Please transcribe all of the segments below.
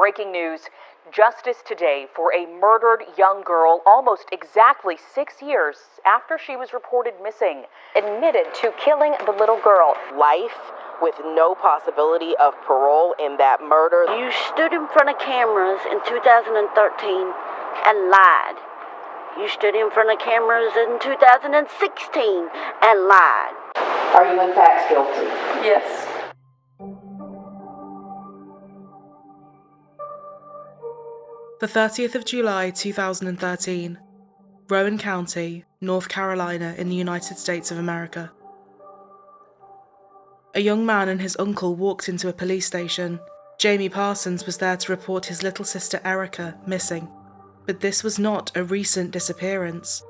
Breaking news. Justice today for a murdered young girl almost exactly 6 years after she was reported missing. Admitted to killing the little girl. Life with no possibility of parole in that murder. You stood in front of cameras in 2013 and lied. You stood in front of cameras in 2016 and lied. Are you in fact guilty? Yes. The 30th of July 2013, Rowan County, North Carolina in the United States of America. A young man and his uncle walked into a police station. Jamie Parsons was there to report his little sister Erica missing. But this was not a recent disappearance.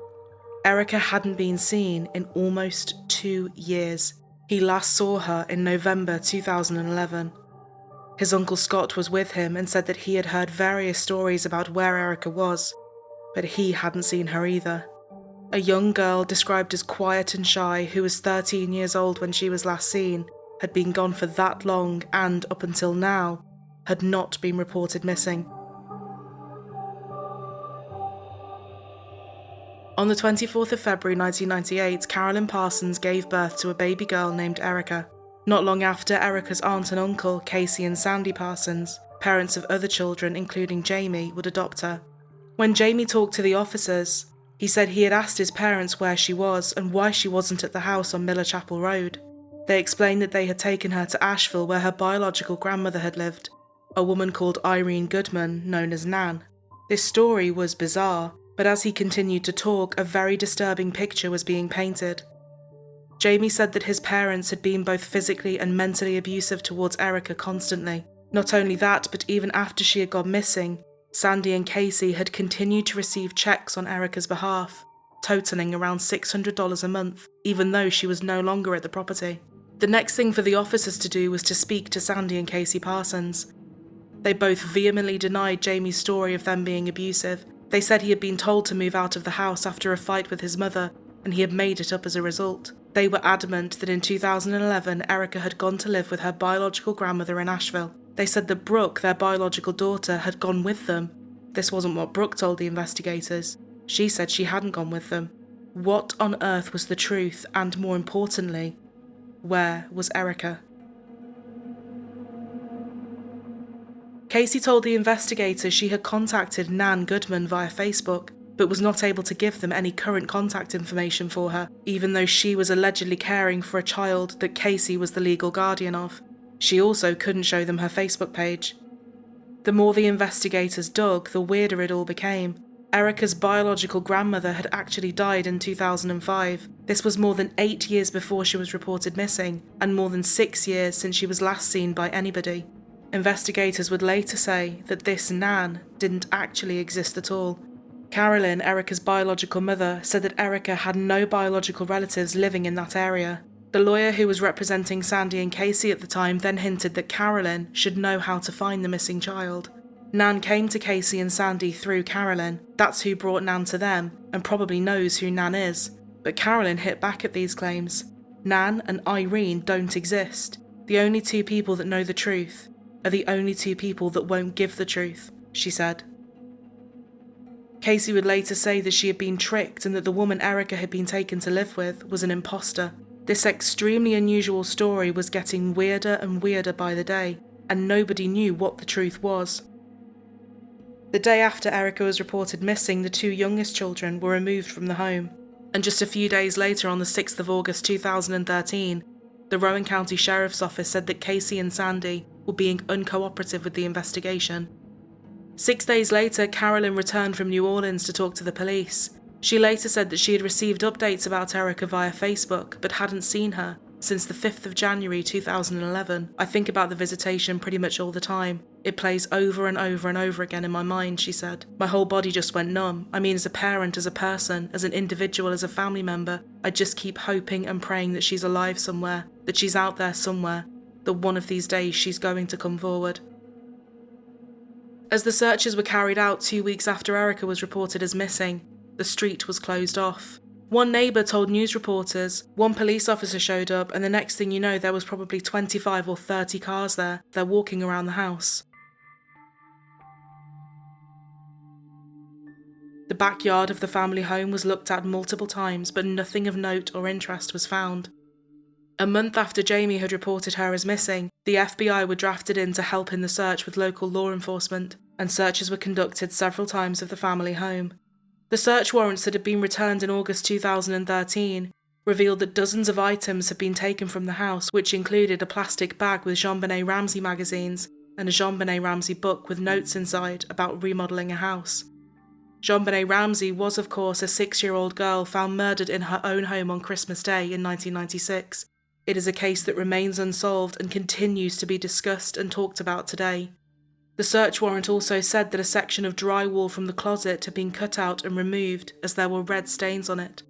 Erica hadn't been seen in almost 2 years. He last saw her in November 2011. His uncle Scott was with him and said that he had heard various stories about where Erica was, but he hadn't seen her either. A young girl described as quiet and shy who was 13 years old when she was last seen, had been gone for that long and, up until now, had not been reported missing. On the 24th of February 1998, Carolyn Parsons gave birth to a baby girl named Erica. Not long after, Erica's aunt and uncle, Casey and Sandy Parsons, parents of other children including Jamie, would adopt her. When Jamie talked to the officers, he said he had asked his parents where she was and why she wasn't at the house on Miller Chapel Road. They explained that they had taken her to Asheville where her biological grandmother had lived, a woman called Irene Goodman, known as Nan. This story was bizarre, but as he continued to talk, a very disturbing picture was being painted. Jamie said that his parents had been both physically and mentally abusive towards Erica constantly. Not only that, but even after she had gone missing, Sandy and Casey had continued to receive checks on Erica's behalf, totaling around $600 a month, even though she was no longer at the property. The next thing for the officers to do was to speak to Sandy and Casey Parsons. They both vehemently denied Jamie's story of them being abusive. They said he had been told to move out of the house after a fight with his mother, and he had made it up as a result. They were adamant that in 2011, Erica had gone to live with her biological grandmother in Asheville. They said that Brooke, their biological daughter, had gone with them. This wasn't what Brooke told the investigators. She said she hadn't gone with them. What on earth was the truth, and more importantly, where was Erica? Casey told the investigators she had contacted Nan Goodman via Facebook, but was not able to give them any current contact information for her, even though she was allegedly caring for a child that Casey was the legal guardian of. She also couldn't show them her Facebook page. The more the investigators dug, the weirder it all became. Erica's biological grandmother had actually died in 2005. This was more than 8 years before she was reported missing, and more than 6 years since she was last seen by anybody. Investigators would later say that this Nan didn't actually exist at all. Carolyn, Erica's biological mother, said that Erica had no biological relatives living in that area. The lawyer who was representing Sandy and Casey at the time then hinted that Carolyn should know how to find the missing child. Nan came to Casey and Sandy through Carolyn. That's who brought Nan to them, and probably knows who Nan is. But Carolyn hit back at these claims. Nan and Irene don't exist. The only two people that know the truth are the only two people that won't give the truth, she said. Casey would later say that she had been tricked and that the woman Erica had been taken to live with was an imposter. This extremely unusual story was getting weirder and weirder by the day, and nobody knew what the truth was. The day after Erica was reported missing, the two youngest children were removed from the home. And just a few days later, on the 6th of August 2013, the Rowan County Sheriff's Office said that Casey and Sandy were being uncooperative with the investigation. 6 days later, Carolyn returned from New Orleans to talk to the police. She later said that she had received updates about Erica via Facebook, but hadn't seen her since the 5th of January 2011. I think about the visitation pretty much all the time. It plays over and over and over again in my mind, she said. My whole body just went numb. I mean, as a parent, as a person, as an individual, as a family member, I just keep hoping and praying that she's alive somewhere, that she's out there somewhere, that one of these days she's going to come forward. As the searches were carried out 2 weeks after Erica was reported as missing, the street was closed off. One neighbour told news reporters, one police officer showed up, and the next thing you know, there was probably 25 or 30 cars there. They're walking around the house. The backyard of the family home was looked at multiple times, but nothing of note or interest was found. A month after Jamie had reported her as missing, the FBI were drafted in to help in the search with local law enforcement, and searches were conducted several times of the family home. The search warrants that had been returned in August 2013 revealed that dozens of items had been taken from the house, which included a plastic bag with JonBenet Ramsey magazines and a JonBenet Ramsey book with notes inside about remodelling a house. JonBenet Ramsey was, of course, a 6-year-old girl found murdered in her own home on Christmas Day in 1996. It is a case that remains unsolved and continues to be discussed and talked about today. The search warrant also said that a section of drywall from the closet had been cut out and removed as there were red stains on it.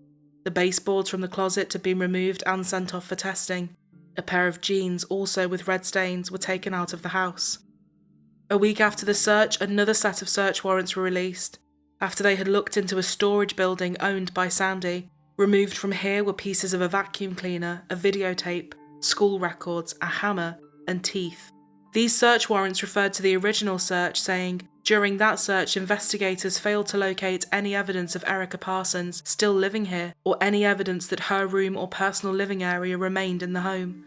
The baseboards from the closet had been removed and sent off for testing. A pair of jeans, also with red stains, were taken out of the house. A week after the search, another set of search warrants were released. After they had looked into a storage building owned by Sandy, removed from here were pieces of a vacuum cleaner, a videotape, school records, a hammer, and teeth. These search warrants referred to the original search, saying, during that search, investigators failed to locate any evidence of Erica Parsons still living here, or any evidence that her room or personal living area remained in the home.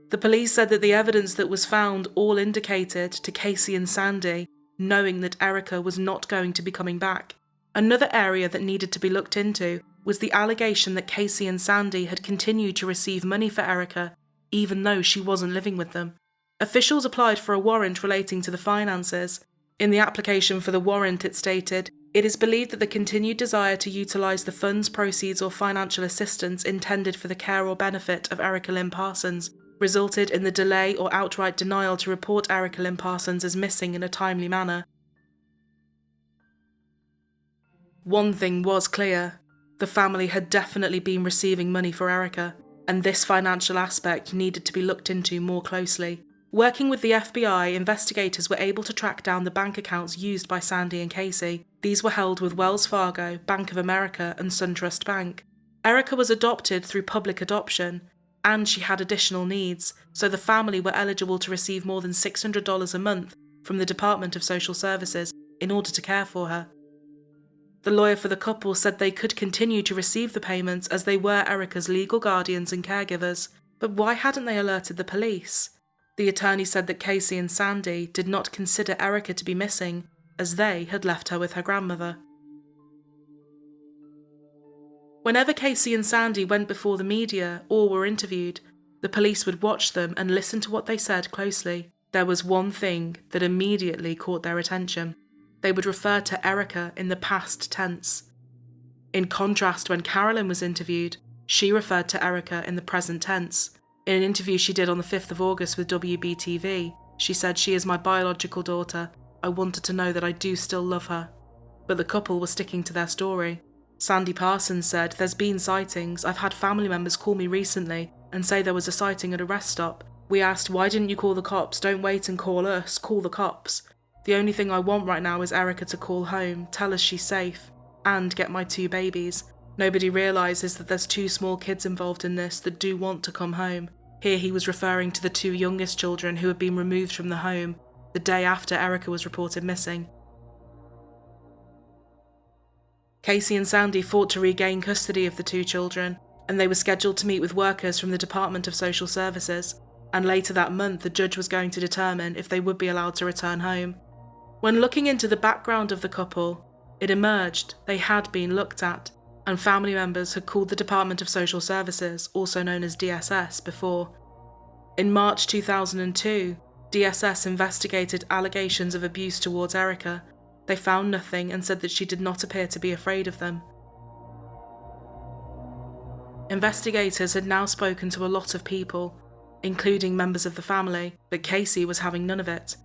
The police said that the evidence that was found all indicated to Casey and Sandy, knowing that Erica was not going to be coming back. Another area that needed to be looked into was the allegation that Casey and Sandy had continued to receive money for Erica, even though she wasn't living with them. Officials applied for a warrant relating to the finances. In the application for the warrant, it stated, "It is believed that the continued desire to utilise the funds, proceeds or financial assistance intended for the care or benefit of Erica Lynn Parsons resulted in the delay or outright denial to report Erica Lynn Parsons as missing in a timely manner." One thing was clear. The family had definitely been receiving money for Erica, and this financial aspect needed to be looked into more closely. Working with the FBI, investigators were able to track down the bank accounts used by Sandy and Casey. These were held with Wells Fargo, Bank of America, and SunTrust Bank. Erica was adopted through public adoption, and she had additional needs, so the family were eligible to receive more than $600 a month from the Department of Social Services in order to care for her. The lawyer for the couple said they could continue to receive the payments as they were Erica's legal guardians and caregivers, but why hadn't they alerted the police? The attorney said that Casey and Sandy did not consider Erica to be missing, as they had left her with her grandmother. Whenever Casey and Sandy went before the media or were interviewed, the police would watch them and listen to what they said closely. There was one thing that immediately caught their attention. They would refer to Erica in the past tense. In contrast, when Carolyn was interviewed, she referred to Erica in the present tense. In an interview she did on the 5th of August with WBTV, she said, "She is my biological daughter. I wanted to know that I do still love her." But the couple were sticking to their story. Sandy Parsons said, "There's been sightings. I've had family members call me recently and say there was a sighting at a rest stop. We asked, why didn't you call the cops? Don't wait and call us, call the cops. The only thing I want right now is Erica to call home, tell us she's safe, and get my 2 babies. Nobody realises that there's 2 small kids involved in this that do want to come home." Here he was referring to the 2 youngest children who had been removed from the home the day after Erica was reported missing. Casey and Sandy fought to regain custody of the 2 children, and they were scheduled to meet with workers from the Department of Social Services, and later that month the judge was going to determine if they would be allowed to return home. When looking into the background of the couple, it emerged they had been looked at, and family members had called the Department of Social Services, also known as DSS, before. In March 2002, DSS investigated allegations of abuse towards Erica. They found nothing and said that she did not appear to be afraid of them. Investigators had now spoken to a lot of people, including members of the family, but Casey was having none of it.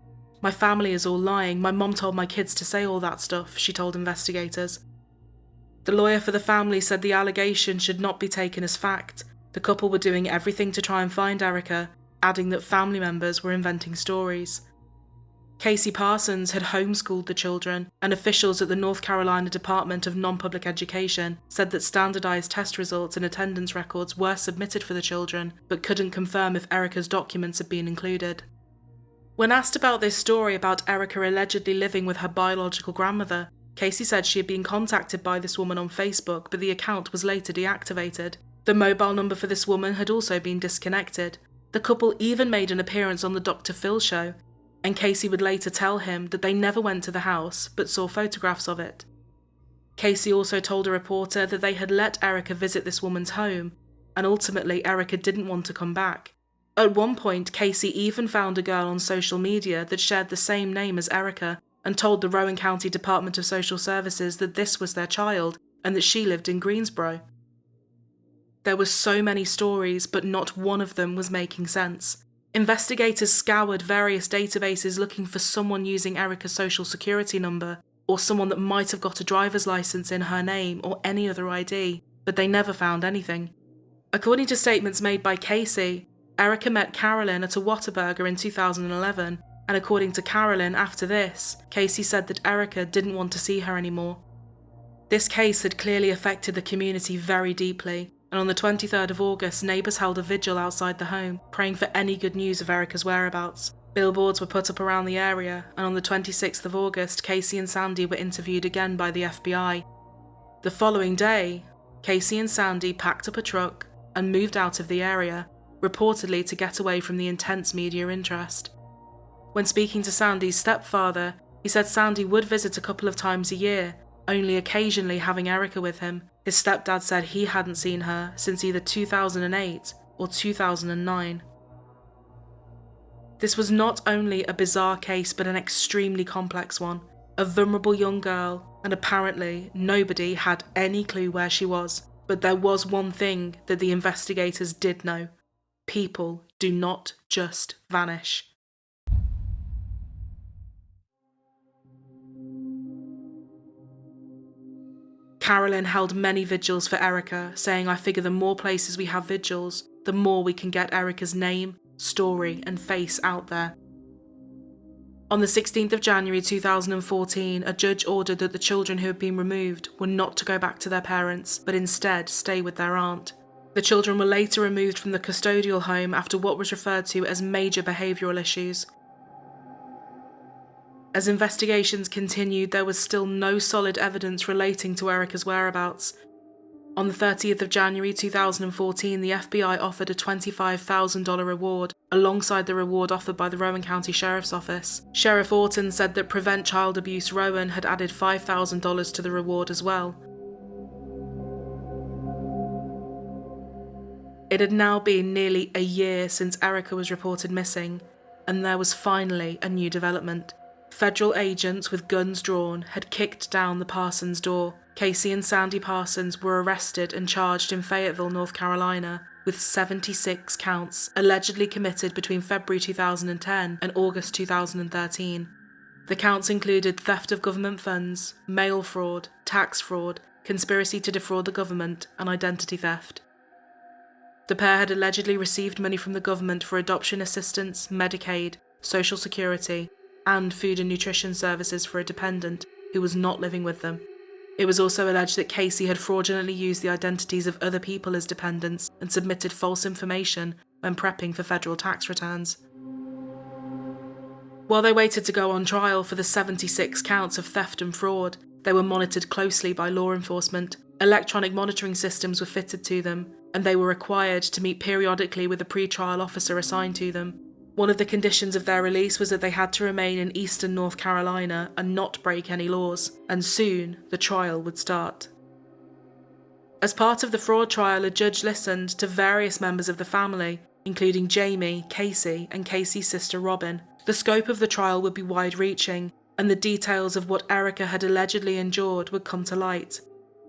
"My family is all lying. My mom told my kids to say all that stuff," she told investigators. The lawyer for the family said the allegation should not be taken as fact. The couple were doing everything to try and find Erica, adding that family members were inventing stories. Casey Parsons had homeschooled the children, and officials at the North Carolina Department of Non-Public Education said that standardized test results and attendance records were submitted for the children, but couldn't confirm if Erica's documents had been included. When asked about this story about Erica allegedly living with her biological grandmother, Casey said she had been contacted by this woman on Facebook, but the account was later deactivated. The mobile number for this woman had also been disconnected. The couple even made an appearance on the Dr. Phil show, and Casey would later tell him that they never went to the house but saw photographs of it. Casey also told a reporter that they had let Erica visit this woman's home, and ultimately Erica didn't want to come back. At one point, Casey even found a girl on social media that shared the same name as Erica and told the Rowan County Department of Social Services that this was their child and that she lived in Greensboro. There were so many stories, but not one of them was making sense. Investigators scoured various databases looking for someone using Erica's social security number, or someone that might have got a driver's license in her name or any other ID, but they never found anything. According to statements made by Casey, Erica met Carolyn at a Whataburger in 2011, and according to Carolyn, after this, Casey said that Erica didn't want to see her anymore. This case had clearly affected the community very deeply, and on the 23rd of August, neighbours held a vigil outside the home, praying for any good news of Erica's whereabouts. Billboards were put up around the area, and on the 26th of August, Casey and Sandy were interviewed again by the FBI. The following day, Casey and Sandy packed up a truck and moved out of the area, reportedly to get away from the intense media interest. When speaking to Sandy's stepfather, he said Sandy would visit a couple of times a year, only occasionally having Erica with him. His stepdad said he hadn't seen her since either 2008 or 2009. This was not only a bizarre case but an extremely complex one. A vulnerable young girl, and apparently nobody had any clue where she was. But there was one thing that the investigators did know. People do not just vanish. Carolyn held many vigils for Erica, saying, "I figure the more places we have vigils, the more we can get Erica's name, story, and face out there." On the 16th of January 2014, a judge ordered that the children who had been removed were not to go back to their parents, but instead stay with their aunt. The children were later removed from the custodial home after what was referred to as major behavioural issues. As investigations continued, there was still no solid evidence relating to Erica's whereabouts. On the 30th of January 2014, the FBI offered a $25,000 reward, alongside the reward offered by the Rowan County Sheriff's Office. Sheriff Orton said that Prevent Child Abuse Rowan had added $5,000 to the reward as well. It had now been nearly a year since Erica was reported missing, and there was finally a new development. Federal agents with guns drawn had kicked down the Parsons door. Casey and Sandy Parsons were arrested and charged in Fayetteville, North Carolina, with 76 counts allegedly committed between February 2010 and August 2013. The counts included theft of government funds, mail fraud, tax fraud, conspiracy to defraud the government, and identity theft. The pair had allegedly received money from the government for adoption assistance, Medicaid, Social Security, and food and nutrition services for a dependent who was not living with them. It was also alleged that Casey had fraudulently used the identities of other people as dependents and submitted false information when prepping for federal tax returns. While they waited to go on trial for the 76 counts of theft and fraud, they were monitored closely by law enforcement. Electronic monitoring systems were fitted to them, and they were required to meet periodically with a pre-trial officer assigned to them. One of the conditions of their release was that they had to remain in eastern North Carolina and not break any laws, and soon the trial would start. As part of the fraud trial, a judge listened to various members of the family, including Jamie, Casey, and Casey's sister Robin. The scope of the trial would be wide-reaching, and the details of what Erica had allegedly endured would come to light.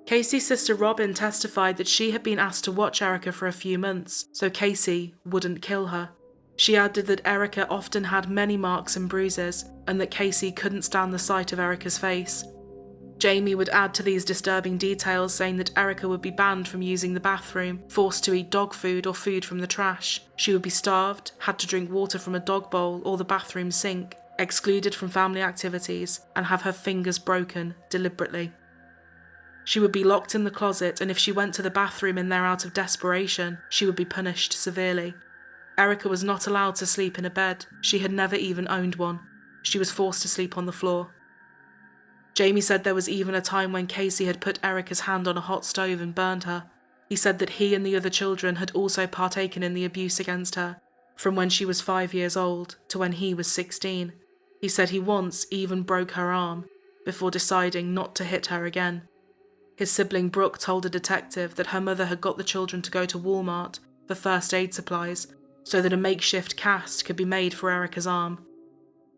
Casey's sister Robin testified that she had been asked to watch Erica for a few months, so Casey wouldn't kill her. She added that Erica often had many marks and bruises, and that Casey couldn't stand the sight of Erica's face. Jamie would add to these disturbing details, saying that Erica would be banned from using the bathroom, forced to eat dog food or food from the trash. She would be starved, had to drink water from a dog bowl or the bathroom sink, excluded from family activities, and have her fingers broken deliberately. She would be locked in the closet, and if she went to the bathroom in there out of desperation, she would be punished severely. Erica was not allowed to sleep in a bed. She had never even owned one. She was forced to sleep on the floor. Jamie said there was even a time when Casey had put Erica's hand on a hot stove and burned her. He said that he and the other children had also partaken in the abuse against her, from when she was 5 years old to when he was 16. He said he once even broke her arm, before deciding not to hit her again. His sibling Brooke told a detective that her mother had got the children to go to Walmart for first aid supplies so that a makeshift cast could be made for Erica's arm.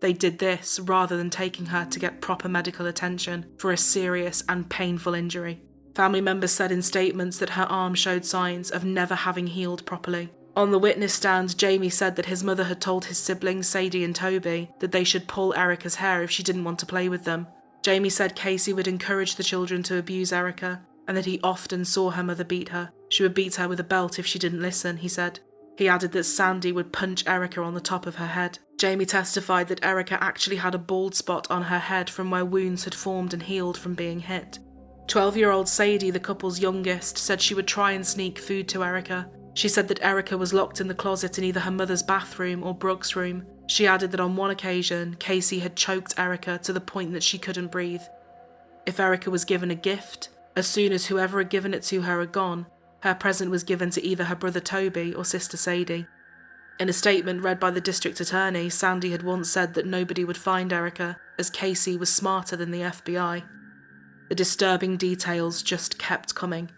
They did this rather than taking her to get proper medical attention for a serious and painful injury. Family members said in statements that her arm showed signs of never having healed properly. On the witness stand, Jamie said that his mother had told his siblings Sadie and Toby that they should pull Erica's hair if she didn't want to play with them. Jamie said Casey would encourage the children to abuse Erica and that he often saw her mother beat her. She would beat her with a belt if she didn't listen, he said. He added that Sandy would punch Erica on the top of her head. Jamie testified that Erica actually had a bald spot on her head from where wounds had formed and healed from being hit. 12-year-old Sadie, the couple's youngest, said she would try and sneak food to Erica. She said that Erica was locked in the closet in either her mother's bathroom or Brooke's room. She added that on one occasion, Casey had choked Erica to the point that she couldn't breathe. If Erica was given a gift, as soon as whoever had given it to her had gone, her present was given to either her brother Toby or sister Sadie. In a statement read by the district attorney, Sandy had once said that nobody would find Erica, as Casey was smarter than the FBI. The disturbing details just kept coming.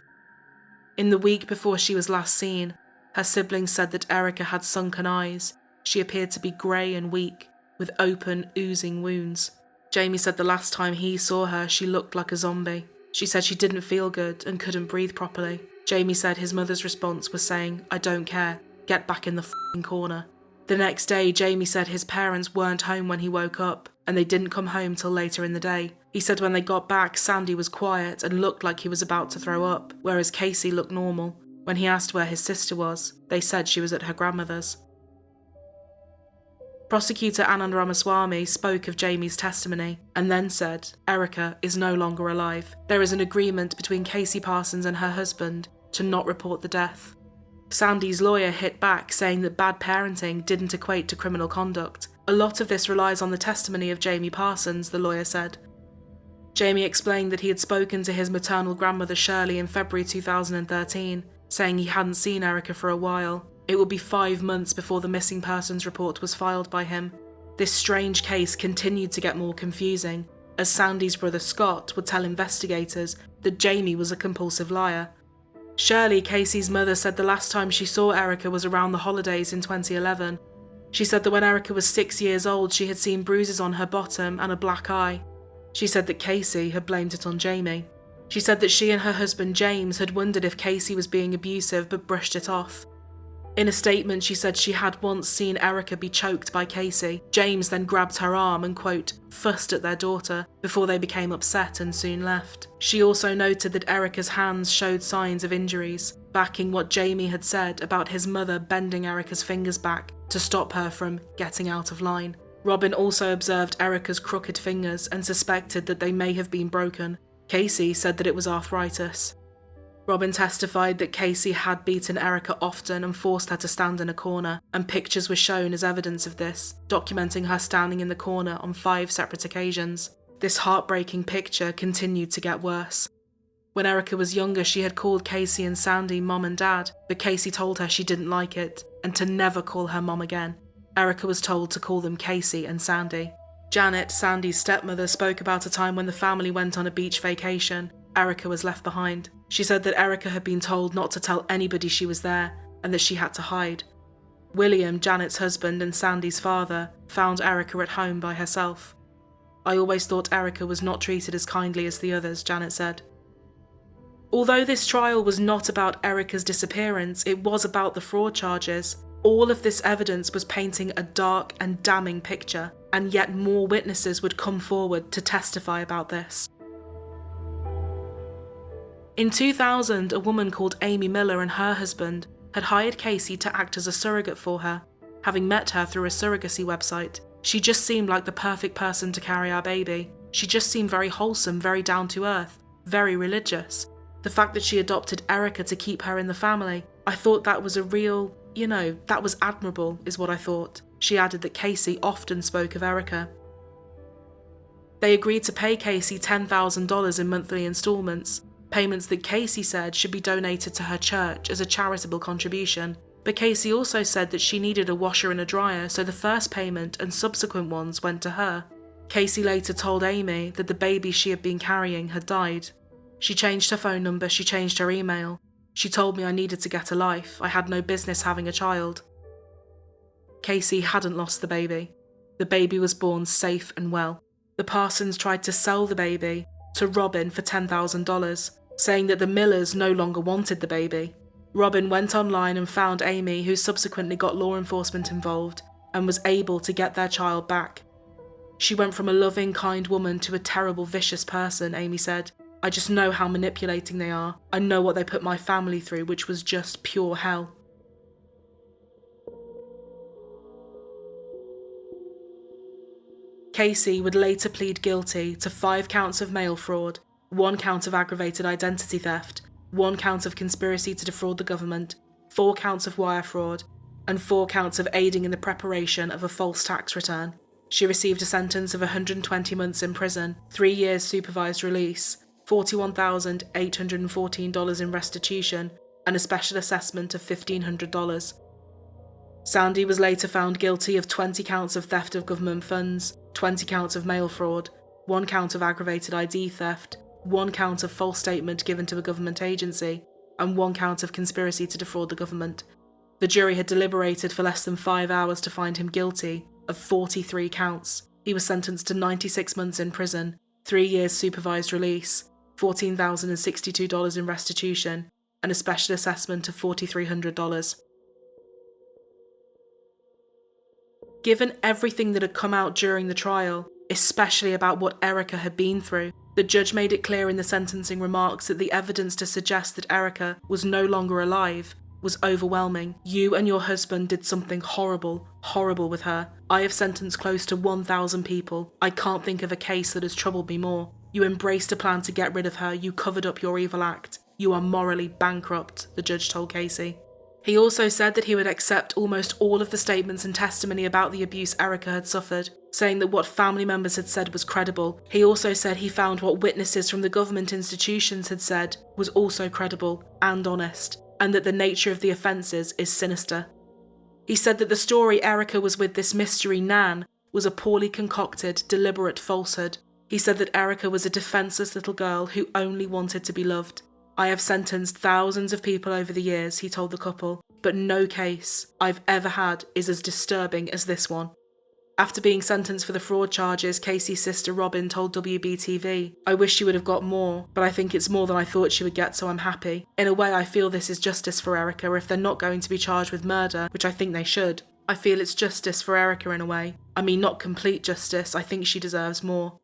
In the week before she was last seen, her siblings said that Erica had sunken eyes. She appeared to be grey and weak, with open, oozing wounds. Jamie said the last time he saw her, she looked like a zombie. She said she didn't feel good and couldn't breathe properly. Jamie said his mother's response was saying, "I don't care, get back in the f***ing corner." The next day, Jamie said his parents weren't home when he woke up, and they didn't come home till later in the day. He said when they got back, Sandy was quiet and looked like he was about to throw up, whereas Casey looked normal. When he asked where his sister was, they said she was at her grandmother's. Prosecutor Anand Ramaswamy spoke of Jamie's testimony and then said, Erica is no longer alive. There is an agreement between Casey Parsons and her husband to not report the death. Sandy's lawyer hit back, saying that bad parenting didn't equate to criminal conduct. A lot of this relies on the testimony of Jamie Parsons, the lawyer said. Jamie explained that he had spoken to his maternal grandmother Shirley in February 2013, saying he hadn't seen Erica for a while. It would be 5 months before the missing persons report was filed by him. This strange case continued to get more confusing, as Sandy's brother Scott would tell investigators that Jamie was a compulsive liar. Shirley, Casey's mother, said the last time she saw Erica was around the holidays in 2011. She said that when Erica was 6 years old, she had seen bruises on her bottom and a black eye. She said that Casey had blamed it on Jamie. She said that she and her husband James had wondered if Casey was being abusive but brushed it off. In a statement, she said she had once seen Erica be choked by Casey. James then grabbed her arm and, quote, fussed at their daughter before they became upset and soon left. She also noted that Erica's hands showed signs of injuries, backing what Jamie had said about his mother bending Erica's fingers back to stop her from getting out of line. Robin also observed Erica's crooked fingers and suspected that they may have been broken. Casey said that it was arthritis. Robin testified that Casey had beaten Erica often and forced her to stand in a corner, and pictures were shown as evidence of this, documenting her standing in the corner on 5 separate occasions. This heartbreaking picture continued to get worse. When Erica was younger, she had called Casey and Sandy mom and dad, but Casey told her she didn't like it, and to never call her mom again. Erica was told to call them Casey and Sandy. Janet, Sandy's stepmother, spoke about a time when the family went on a beach vacation. Erica was left behind. She said that Erica had been told not to tell anybody she was there and that she had to hide. William, Janet's husband and Sandy's father, found Erica at home by herself. I always thought Erica was not treated as kindly as the others, Janet said. Although this trial was not about Erica's disappearance, it was about the fraud charges. All of this evidence was painting a dark and damning picture, and yet more witnesses would come forward to testify about this. In 2000, a woman called Amy Miller and her husband had hired Casey to act as a surrogate for her. Having met her through a surrogacy website, she just seemed like the perfect person to carry our baby. She just seemed very wholesome, very down to earth, very religious. The fact that she adopted Erica to keep her in the family, I thought that was a real, that was admirable, is what I thought. She added that Casey often spoke of Erica. They agreed to pay Casey $10,000 in monthly installments, payments that Casey said should be donated to her church as a charitable contribution. But Casey also said that she needed a washer and a dryer, so the first payment and subsequent ones went to her. Casey later told Amy that the baby she had been carrying had died. She changed her phone number, she changed her email. She told me I needed to get a life, I had no business having a child. Casey hadn't lost the baby. The baby was born safe and well. The Parsons tried to sell the baby to Robin for $10,000, saying that the Millers no longer wanted the baby. Robin went online and found Amy, who subsequently got law enforcement involved and was able to get their child back. She went from a loving, kind woman to a terrible, vicious person, Amy said. I just know how manipulating they are. I know what they put my family through, which was just pure hell. Casey would later plead guilty to 5 counts of mail fraud, 1 count of aggravated identity theft, 1 count of conspiracy to defraud the government, 4 counts of wire fraud, and 4 counts of aiding in the preparation of a false tax return. She received a sentence of 120 months in prison, 3 years supervised release, $41,814 in restitution, and a special assessment of $1,500. Sandy was later found guilty of 20 counts of theft of government funds, 20 counts of mail fraud, 1 count of aggravated ID theft, 1 count of false statement given to a government agency, and 1 count of conspiracy to defraud the government. The jury had deliberated for less than 5 hours to find him guilty of 43 counts. He was sentenced to 96 months in prison, 3 years supervised release, $14,062 in restitution, and a special assessment of $4,300. Given everything that had come out during the trial, especially about what Erica had been through, the judge made it clear in the sentencing remarks that the evidence to suggest that Erica was no longer alive was overwhelming. You and your husband did something horrible, horrible with her. I have sentenced close to 1,000 people. I can't think of a case that has troubled me more. You embraced a plan to get rid of her. You covered up your evil act. You are morally bankrupt, the judge told Casey. He also said that he would accept almost all of the statements and testimony about the abuse Erica had suffered, saying that what family members had said was credible. He also said he found what witnesses from the government institutions had said was also credible and honest, and that the nature of the offences is sinister. He said that the story Erica was with this mystery Nan was a poorly concocted, deliberate falsehood. He said that Erica was a defenceless little girl who only wanted to be loved. I have sentenced thousands of people over the years, he told the couple, but no case I've ever had is as disturbing as this one. After being sentenced for the fraud charges, Casey's sister Robin told WBTV, I wish she would have got more, but I think it's more than I thought she would get, so I'm happy. In a way, I feel this is justice for Erica if they're not going to be charged with murder, which I think they should. I feel it's justice for Erica in a way. I mean, not complete justice, I think she deserves more.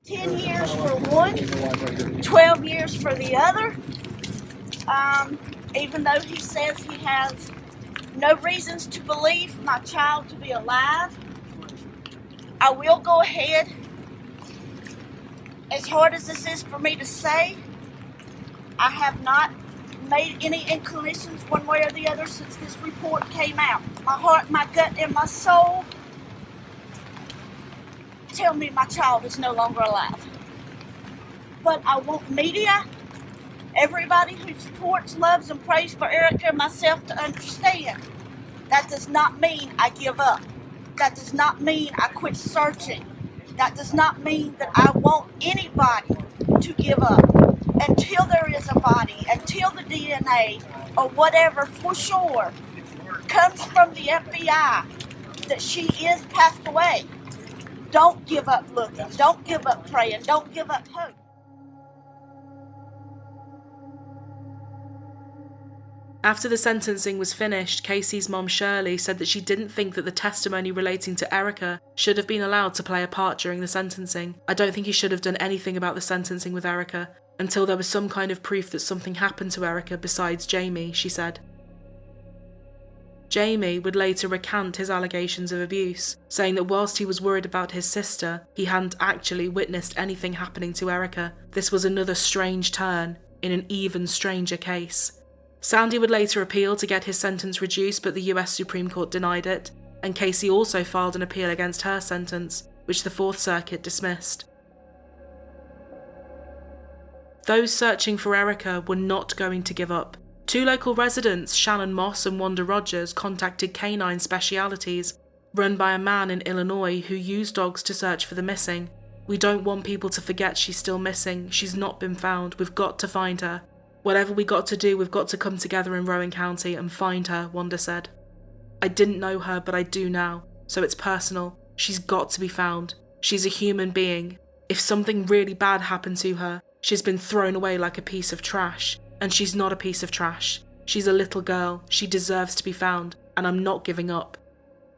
10 years for one, 12 years for the other. Even though he says he has no reasons to believe my child to be alive, I will go ahead, as hard as this is for me to say, I have not made any inclinations one way or the other since this report came out. My heart, my gut, and my soul tell me my child is no longer alive. But I want media, everybody who supports, loves, and prays for Erica and myself to understand that does not mean I give up. That does not mean I quit searching. That does not mean that I want anybody to give up until there is a body, until the DNA or whatever for sure comes from the FBI that she is passed away. Don't give up looking. Don't give up praying. Don't give up hope. After the sentencing was finished, Casey's mom Shirley said that she didn't think that the testimony relating to Erica should have been allowed to play a part during the sentencing. I don't think he should have done anything about the sentencing with Erica until there was some kind of proof that something happened to Erica besides Jamie, she said. Jamie would later recant his allegations of abuse, saying that whilst he was worried about his sister, he hadn't actually witnessed anything happening to Erica. This was another strange turn in an even stranger case. Sandy would later appeal to get his sentence reduced, but the US Supreme Court denied it, and Casey also filed an appeal against her sentence, which the Fourth Circuit dismissed. Those searching for Erica were not going to give up. 2 local residents, Shannon Moss and Wanda Rogers, contacted Canine Specialities, run by a man in Illinois who used dogs to search for the missing. "We don't want people to forget she's still missing. She's not been found. We've got to find her. Whatever we got to do, we've got to come together in Rowan County and find her," Wanda said. "I didn't know her, but I do now, so it's personal. She's got to be found. She's a human being. If something really bad happened to her, she's been thrown away like a piece of trash. And she's not a piece of trash. She's a little girl. She deserves to be found, and I'm not giving up."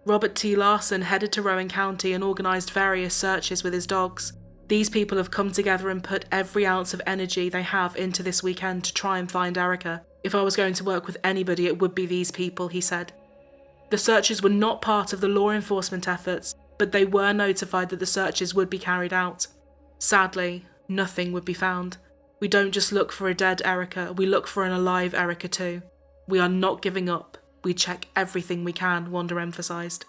Robert T. Larson headed to Rowan County and organised various searches with his dogs. These people have come together and put every ounce of energy they have into this weekend to try and find Erica. "If I was going to work with anybody, it would be these people," he said. The searches were not part of the law enforcement efforts, but they were notified that the searches would be carried out. Sadly, nothing would be found. "We don't just look for a dead Erica, we look for an alive Erica too. We are not giving up. We check everything we can," Wanda emphasised.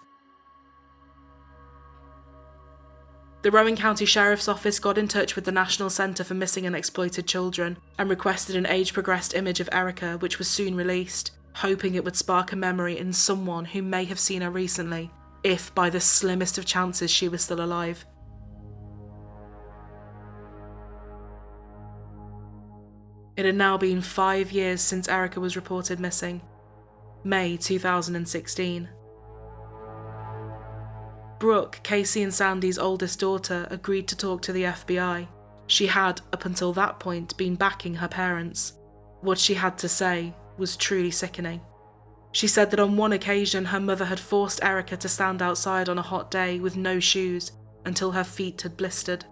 The Rowan County Sheriff's Office got in touch with the National Centre for Missing and Exploited Children and requested an age-progressed image of Erica, which was soon released, hoping it would spark a memory in someone who may have seen her recently, if by the slimmest of chances she was still alive. It had now been 5 years since Erica was reported missing. May 2016. Brooke, Casey and Sandy's oldest daughter, agreed to talk to the FBI. She had, up until that point, been backing her parents. What she had to say was truly sickening. She said that on one occasion her mother had forced Erica to stand outside on a hot day with no shoes until her feet had blistered.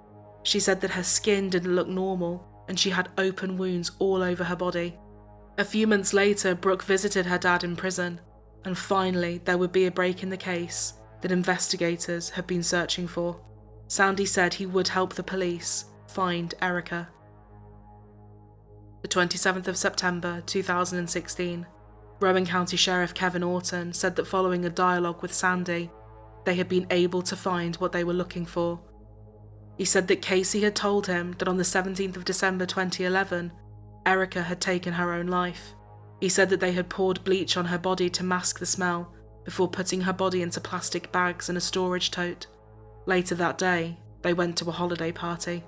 She said that her skin didn't look normal and she had open wounds all over her body. A few months later, Brooke visited her dad in prison, and finally there would be a break in the case that investigators had been searching for. Sandy said he would help the police find Erica. The 27th of September 2016, Rowan County Sheriff Kevin Orton said that following a dialogue with Sandy, they had been able to find what they were looking for. He said that Casey had told him that on the 17th of December 2011, Erica had taken her own life. He said that they had poured bleach on her body to mask the smell before putting her body into plastic bags in a storage tote. Later that day, they went to a holiday party.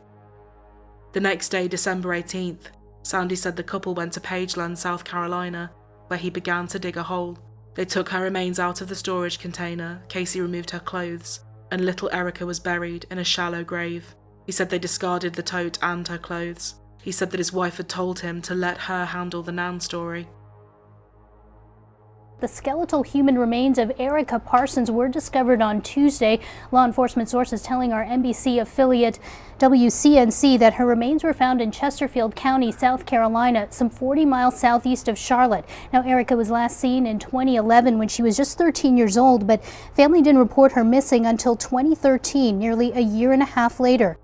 The next day, December 18th, Sandy said the couple went to Pageland, South Carolina, where he began to dig a hole. They took her remains out of the storage container, Casey removed her clothes, and little Erica was buried in a shallow grave. He said they discarded the tote and her clothes. He said that his wife had told him to let her handle the Nan story. The skeletal human remains of Erica Parsons were discovered on Tuesday. Law enforcement sources telling our NBC affiliate WCNC that her remains were found in Chesterfield County, South Carolina, some 40 miles southeast of Charlotte. Now, Erica was last seen in 2011 when she was just 13 years old, but family didn't report her missing until 2013, nearly a year and a half later.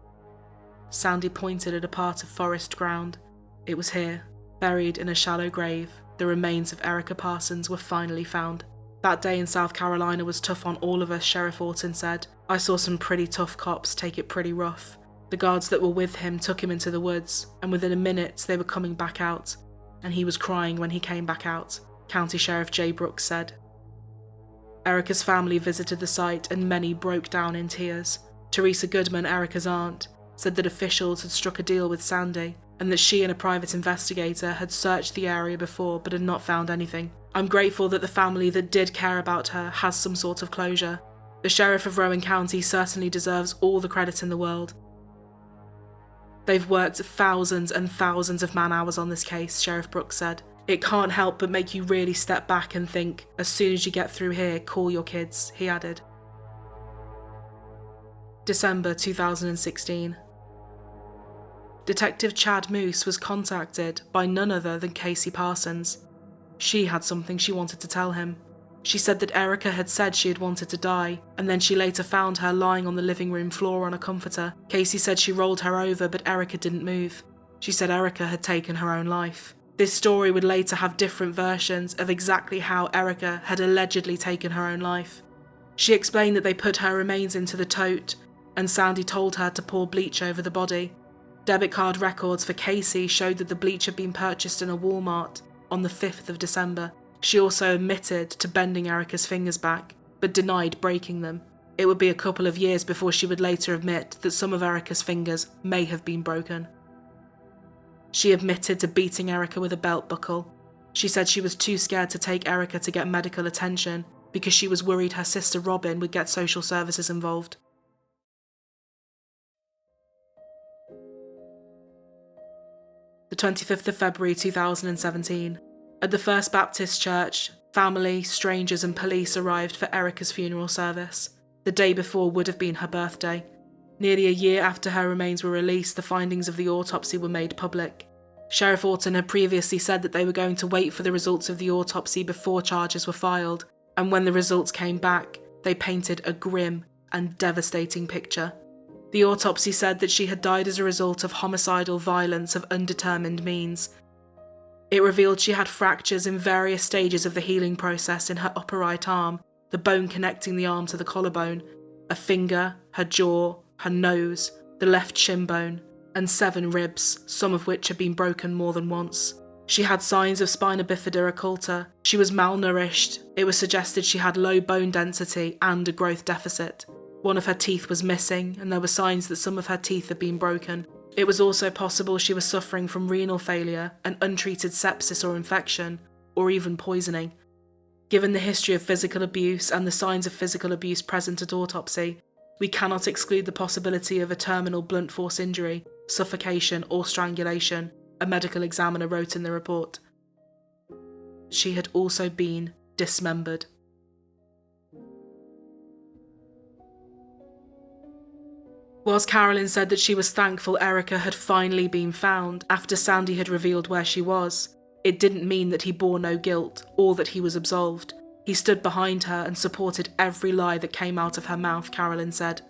Sandy pointed at a part of forest ground. It was here, buried in a shallow grave. The remains of Erica Parsons were finally found. That day in South Carolina was tough on all of us, Sheriff Orton said. I saw some pretty tough cops take it pretty rough. The guards that were with him took him into the woods, and within a minute they were coming back out, and he was crying when he came back out, County Sheriff Jay Brooks said. Erica's family visited the site and many broke down in tears. Teresa Goodman, Erica's aunt, said that officials had struck a deal with Sandy, and that she and a private investigator had searched the area before but had not found anything. I'm grateful that the family that did care about her has some sort of closure. The Sheriff of Rowan County certainly deserves all the credit in the world. They've worked thousands and thousands of man-hours on this case, Sheriff Brooks said. It can't help but make you really step back and think, as soon as you get through here, call your kids, he added. December 2016. Detective Chad Moose was contacted by none other than Casey Parsons. She had something she wanted to tell him. She said that Erica had said she had wanted to die, and then she later found her lying on the living room floor on a comforter. Casey said she rolled her over, but Erica didn't move. She said Erica had taken her own life. This story would later have different versions of exactly how Erica had allegedly taken her own life. She explained that they put her remains into the tote, and Sandy told her to pour bleach over the body. Debit card records for Casey showed that the bleach had been purchased in a Walmart on the 5th of December. She also admitted to bending Erica's fingers back, but denied breaking them. It would be a couple of years before she would later admit that some of Erica's fingers may have been broken. She admitted to beating Erica with a belt buckle. She said she was too scared to take Erica to get medical attention because she was worried her sister Robin would get social services involved. The 25th of February 2017. At the First Baptist Church, family, strangers and police arrived for Erica's funeral service. The day before would have been her birthday. Nearly a year after her remains were released, the findings of the autopsy were made public. Sheriff Orton had previously said that they were going to wait for the results of the autopsy before charges were filed, and when the results came back, they painted a grim and devastating picture. The autopsy said that she had died as a result of homicidal violence of undetermined means. It revealed she had fractures in various stages of the healing process in her upper right arm, the bone connecting the arm to the collarbone, a finger, her jaw, her nose, the left shin bone, and 7 ribs, some of which had been broken more than once. She had signs of spina bifida occulta. She was malnourished. It was suggested she had low bone density and a growth deficit. One of her teeth was missing, and there were signs that some of her teeth had been broken. It was also possible she was suffering from renal failure, an untreated sepsis or infection, or even poisoning. Given the history of physical abuse and the signs of physical abuse present at autopsy, we cannot exclude the possibility of a terminal blunt force injury, suffocation or strangulation, a medical examiner wrote in the report. She had also been dismembered. Whilst Carolyn said that she was thankful Erica had finally been found after Sandy had revealed where she was, it didn't mean that he bore no guilt or that he was absolved. He stood behind her and supported every lie that came out of her mouth, Carolyn said.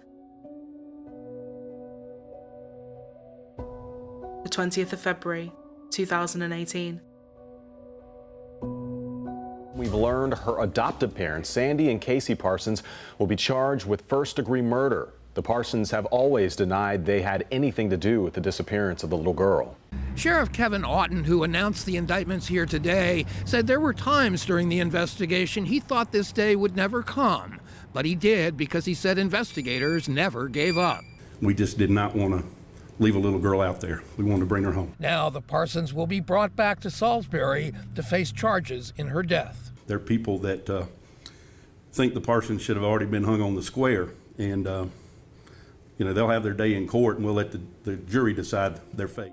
The 20th of February, 2018. We've learned her adoptive parents, Sandy and Casey Parsons, will be charged with first-degree murder. The Parsons have always denied they had anything to do with the disappearance of the little girl. Sheriff Kevin Otten, who announced the indictments here today, said there were times during the investigation he thought this day would never come. But he did because he said investigators never gave up. We just did not want to leave a little girl out there. We wanted to bring her home. Now the Parsons will be brought back to Salisbury to face charges in her death. There are people that think the Parsons should have already been hung on the square, and they'll have their day in court, and we'll let the jury decide their fate.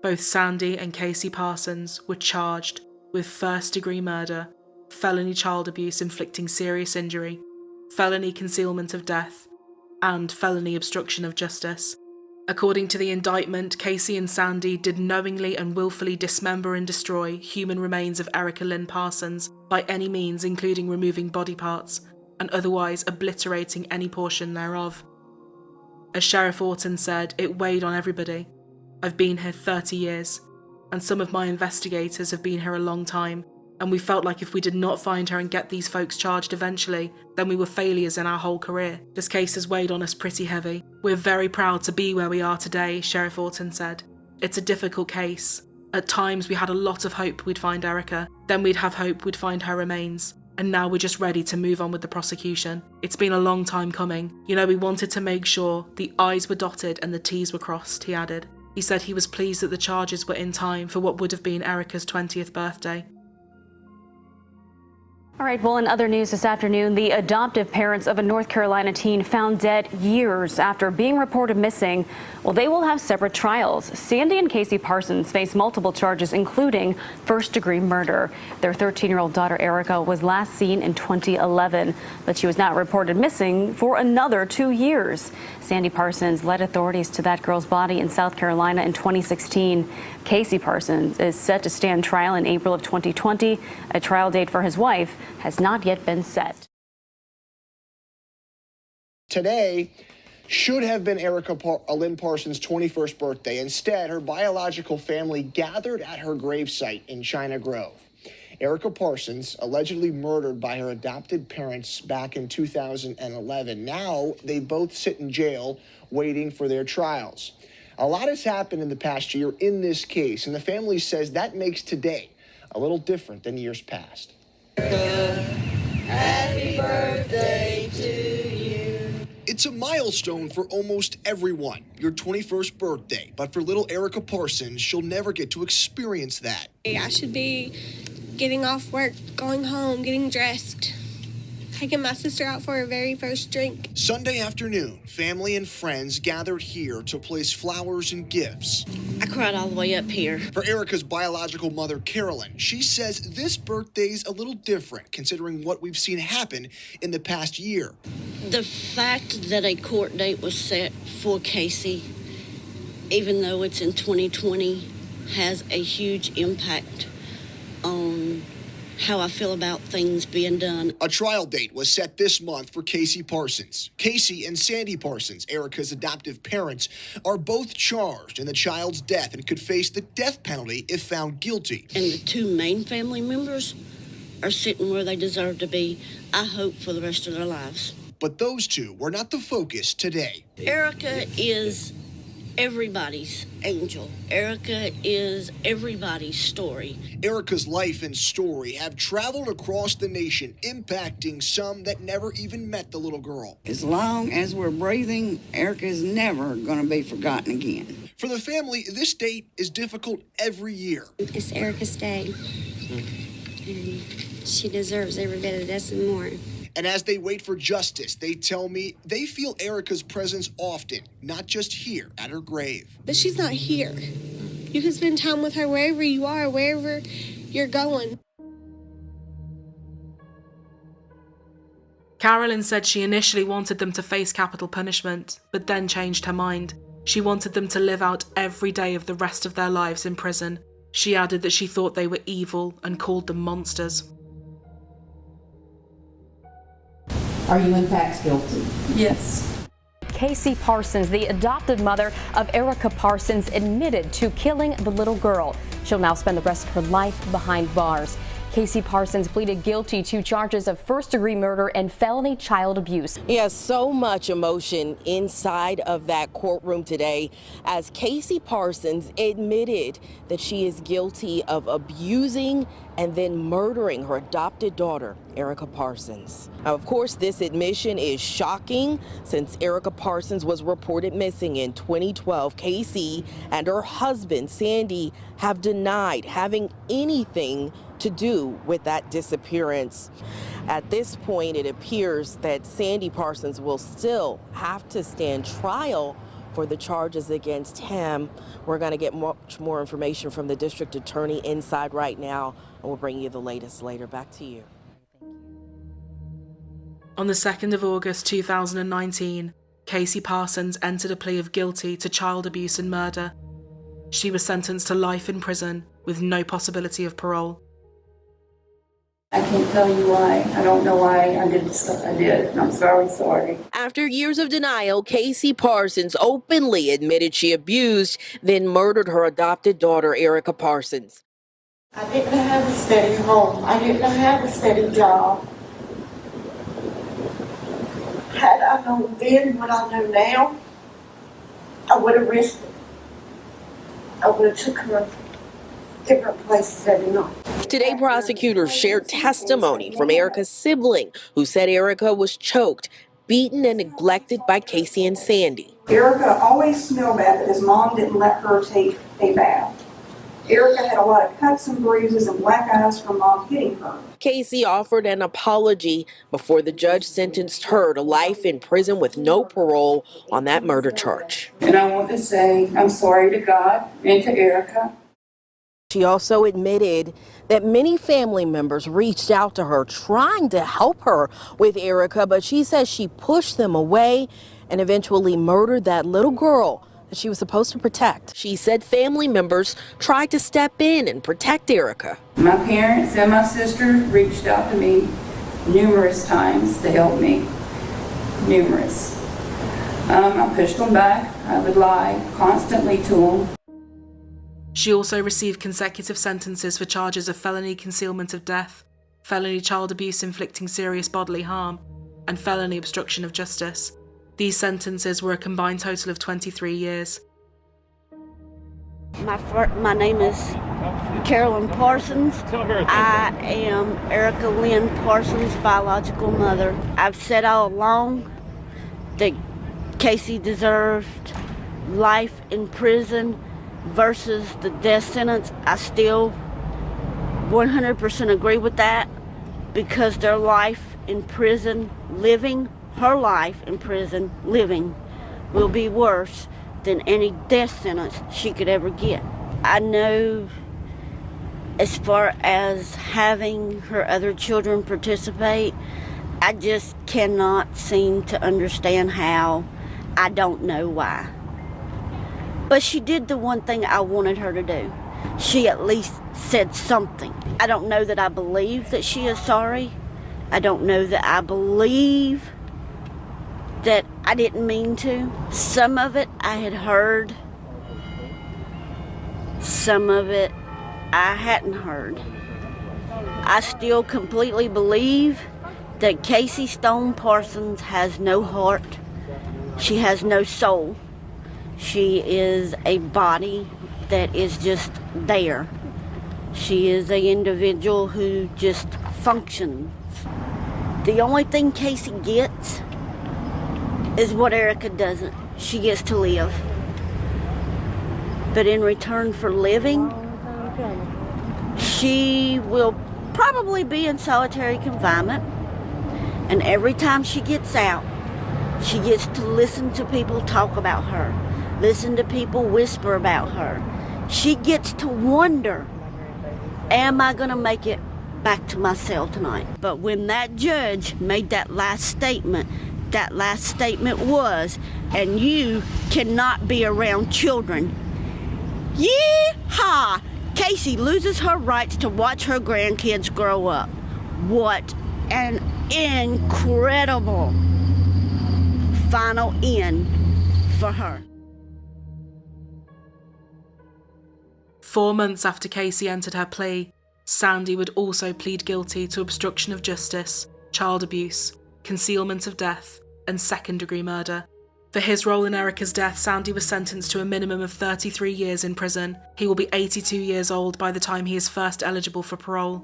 Both Sandy and Casey Parsons were charged with first-degree murder, felony child abuse inflicting serious injury, felony concealment of death, and felony obstruction of justice. According to the indictment, Casey and Sandy did knowingly and willfully dismember and destroy human remains of Erica Lynn Parsons by any means, including removing body parts, and otherwise obliterating any portion thereof. As Sheriff Orton said, it weighed on everybody. I've been here 30 years, and some of my investigators have been here a long time, and we felt like if we did not find her and get these folks charged eventually, then we were failures in our whole career. This case has weighed on us pretty heavy. We're very proud to be where we are today, Sheriff Orton said. It's a difficult case. At times we had a lot of hope we'd find Erica, then we'd have hope we'd find her remains, and now we're just ready to move on with the prosecution. It's been a long time coming. We wanted to make sure the I's were dotted and the T's were crossed, he added. He said he was pleased that the charges were in time for what would have been Erica's 20th birthday. All right, well, in other news this afternoon, the adoptive parents of a North Carolina teen found dead years after being reported missing, well, they will have separate trials. Sandy and Casey Parsons face multiple charges, including first-degree murder. Their 13-year-old daughter, Erica, was last seen in 2011, but she was not reported missing for another 2 years. Sandy Parsons led authorities to that girl's body in South Carolina in 2016. Casey Parsons is set to stand trial in April of 2020. A trial date for his wife has not yet been set. Today should have been Erica Lynn Parsons' 21st birthday. Instead, her biological family gathered at her gravesite in China Grove. Erica Parsons, allegedly murdered by her adopted parents back in 2011. Now they both sit in jail waiting for their trials. A lot has happened in the past year in this case, and the family says that makes today a little different than years past. Happy birthday to you. It's a milestone for almost everyone, your 21st birthday. But for little Erica Parsons, she'll never get to experience that. I should be getting off work, going home, getting dressed, taking my sister out for her very first drink. Sunday afternoon, family and friends gathered here to place flowers and gifts. I cried all the way up here. For Erica's biological mother, Carolyn, she says this birthday's a little different considering what we've seen happen in the past year. The fact that a court date was set for Casey, even though it's in 2020, has a huge impact on how I feel about things being done. A trial date was set this month for Casey Parsons. Casey and Sandy Parsons, Erica's adoptive parents, are both charged in the child's death and could face the death penalty if found guilty. And the two main family members are sitting where they deserve to be, I hope, for the rest of their lives. But those two were not the focus today. Erica is everybody's angel. Erica is everybody's story. Erica's life and story have traveled across the nation, impacting some that never even met the little girl. As long as we're breathing, Erica's never going to be forgotten again. For the family, this date is difficult every year. It's Erica's day, and she deserves every bit of this and more. And as they wait for justice, they tell me they feel Erica's presence often, not just here at her grave. But she's not here. You can spend time with her wherever you are, wherever you're going. Carolyn said she initially wanted them to face capital punishment, but then changed her mind. She wanted them to live out every day of the rest of their lives in prison. She added that she thought they were evil and called them monsters. Are you in fact guilty? Yes. Casey Parsons, the adopted mother of Erica Parsons, admitted to killing the little girl. She'll now spend the rest of her life behind bars. Casey Parsons pleaded guilty to charges of first-degree murder and felony child abuse. Yes, so much emotion inside of that courtroom today as Casey Parsons admitted that she is guilty of abusing and then murdering her adopted daughter, Erica Parsons. Now, of course, this admission is shocking since Erica Parsons was reported missing in 2012. Casey and her husband, Sandy, have denied having anything to do with that disappearance. At this point, it appears that Sandy Parsons will still have to stand trial for the charges against him. We're going to get much more information from the district attorney inside right now, and we'll bring you the latest later. Back to you. On the 2nd of August 2019, Casey Parsons entered a plea of guilty to child abuse and murder. She was sentenced to life in prison with no possibility of parole. I can't tell you why. I don't know why I did the stuff I did, and I'm very sorry. After years of denial, Casey Parsons openly admitted she abused, then murdered her adopted daughter, Erica Parsons. I didn't have a steady home. I didn't have a steady job. Had I known then what I know now, I would have risked it. I would have took her different places every night. Today, prosecutors shared testimony from Erica's sibling, who said Erica was choked, beaten, and neglected by Casey and Sandy. Erica always smelled bad because Mom didn't let her take a bath. Erica had a lot of cuts and bruises and black eyes from Mom hitting her. Casey offered an apology before the judge sentenced her to life in prison with no parole on that murder charge. And I want to say I'm sorry to God and to Erica. She also admitted that many family members reached out to her trying to help her with Erica, but she says she pushed them away and eventually murdered that little girl that she was supposed to protect. She said family members tried to step in and protect Erica. My parents and my sister reached out to me numerous times to help me. Numerous. I pushed them back. I would lie constantly to them. She also received consecutive sentences for charges of felony concealment of death, felony child abuse inflicting serious bodily harm, and felony obstruction of justice. These sentences were a combined total of 23 years. My name is Carolyn Parsons. I am Erica Lynn Parsons' biological mother. I've said all along that Casey deserved life in prison versus the death sentence. I still 100% agree with that, because their life in prison living, her life in prison living, will be worse than any death sentence she could ever get. I know as far as having her other children participate, I just cannot seem to understand how. I don't know why. But she did the one thing I wanted her to do. She at least said something. I don't know that I believe that she is sorry. I don't know that I believe that I didn't mean to. Some of it I had heard. Some of it I hadn't heard. I still completely believe that Casey Stone Parsons has no heart. She has no soul. She is a body that is just there. She is an individual who just functions. The only thing Casey gets is what Erica doesn't. She gets to live. But in return for living, she will probably be in solitary confinement. And every time she gets out, she gets to listen to people talk about her, listen to people whisper about her. She gets to wonder, am I going to make it back to my cell tonight? But when that judge made that last statement was, and you cannot be around children. Yee-haw! Casey loses her rights to watch her grandkids grow up. What an incredible final end for her. 4 months after Casey entered her plea, Sandy would also plead guilty to obstruction of justice, child abuse, concealment of death, and second-degree murder. For his role in Erica's death, Sandy was sentenced to a minimum of 33 years in prison. He will be 82 years old by the time he is first eligible for parole.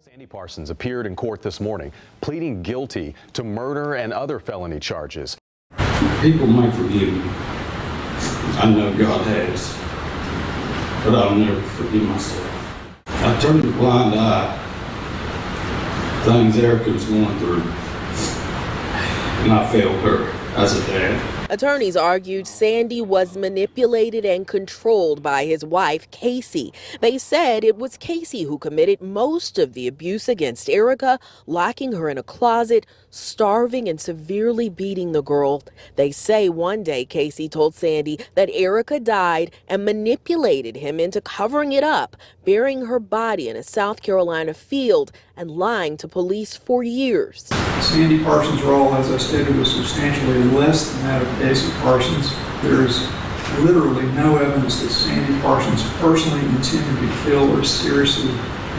Sandy Parsons appeared in court this morning, pleading guilty to murder and other felony charges. People may forgive me. I know God has. But I'll never forgive myself. I turned a blind eye to things Erica was going through, and I failed her as a dad. Attorneys argued Sandy was manipulated and controlled by his wife, Casey. They said it was Casey who committed most of the abuse against Erica, locking her in a closet, starving and severely beating the girl. They say one day Casey told Sandy that Erica died and manipulated him into covering it up, burying her body in a South Carolina field and lying to police for years. Sandy Parsons' role, as I stated, was substantially less than that of Casey Parsons. There is literally no evidence that Sandy Parsons personally intended to kill or seriously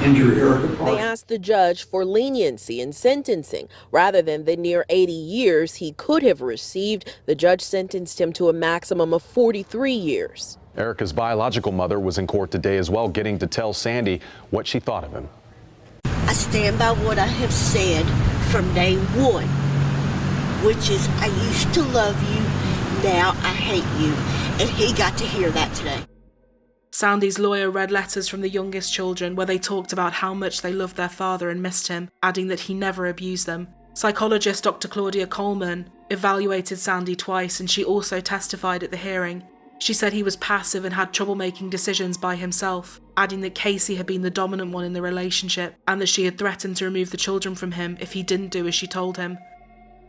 injure Erica Parsons. They asked the judge for leniency in sentencing. Rather than the near 80 years he could have received, the judge sentenced him to a maximum of 43 years. Erica's biological mother was in court today as well, getting to tell Sandy what she thought of him. I stand by what I have said from day one, which is I used to love you, now I hate you. And he got to hear that today. Sandy's lawyer read letters from the youngest children where they talked about how much they loved their father and missed him, adding that he never abused them. Psychologist Dr. Claudia Coleman evaluated Sandy twice, and she also testified at the hearing. She said he was passive and had trouble making decisions by himself, adding that Casey had been the dominant one in the relationship and that she had threatened to remove the children from him if he didn't do as she told him.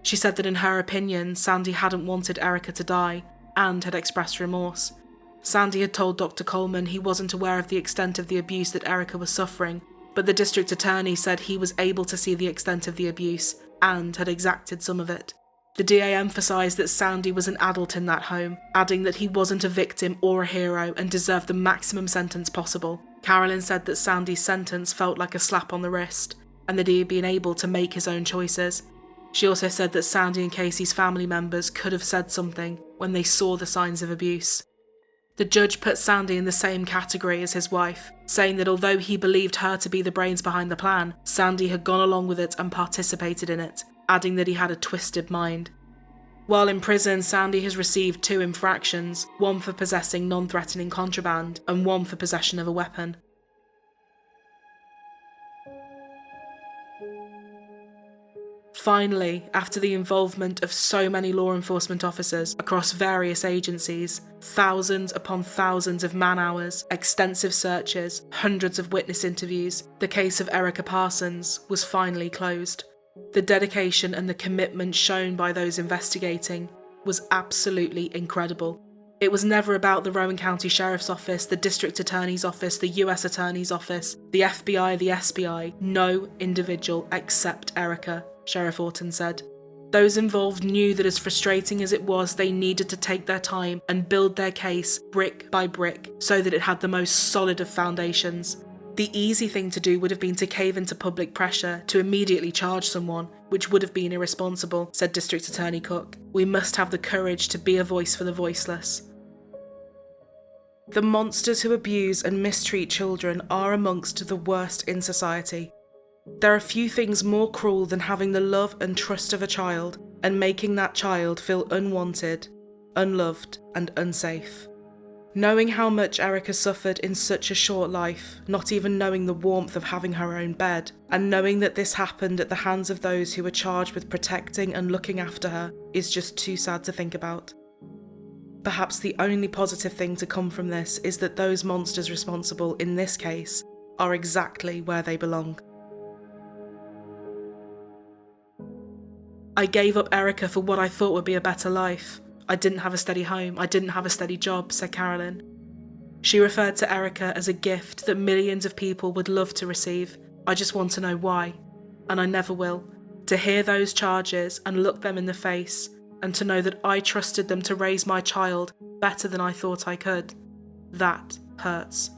She said that in her opinion, Sandy hadn't wanted Erica to die and had expressed remorse. Sandy had told Dr. Coleman he wasn't aware of the extent of the abuse that Erica was suffering, but the district attorney said he was able to see the extent of the abuse and had exacted some of it. The DA emphasised that Sandy was an adult in that home, adding that he wasn't a victim or a hero and deserved the maximum sentence possible. Carolyn said that Sandy's sentence felt like a slap on the wrist, and that he had been able to make his own choices. She also said that Sandy and Casey's family members could have said something when they saw the signs of abuse. The judge put Sandy in the same category as his wife, saying that although he believed her to be the brains behind the plan, Sandy had gone along with it and participated in it, adding that he had a twisted mind. While in prison, Sandy has received 2 infractions, one for possessing non-threatening contraband and one for possession of a weapon. Finally, after the involvement of so many law enforcement officers across various agencies, thousands upon thousands of man-hours, extensive searches, hundreds of witness interviews, the case of Erica Parsons was finally closed. The dedication and the commitment shown by those investigating was absolutely incredible. It was never about the Rowan County Sheriff's Office, the District Attorney's Office, the US Attorney's Office, the FBI, the SBI, no individual except Erica, Sheriff Orton said. Those involved knew that as frustrating as it was, they needed to take their time and build their case brick by brick so that it had the most solid of foundations. The easy thing to do would have been to cave into public pressure to immediately charge someone, which would have been irresponsible, said District Attorney Cook. We must have the courage to be a voice for the voiceless. The monsters who abuse and mistreat children are amongst the worst in society. There are few things more cruel than having the love and trust of a child and making that child feel unwanted, unloved, and unsafe. Knowing how much Erica suffered in such a short life, not even knowing the warmth of having her own bed, and knowing that this happened at the hands of those who were charged with protecting and looking after her, is just too sad to think about. Perhaps the only positive thing to come from this is that those monsters responsible in this case are exactly where they belong. I gave up Erica for what I thought would be a better life. I didn't have a steady home, I didn't have a steady job, said Carolyn. She referred to Erica as a gift that millions of people would love to receive. I just want to know why, and I never will. To hear those charges and look them in the face, and to know that I trusted them to raise my child better than I thought I could, that hurts.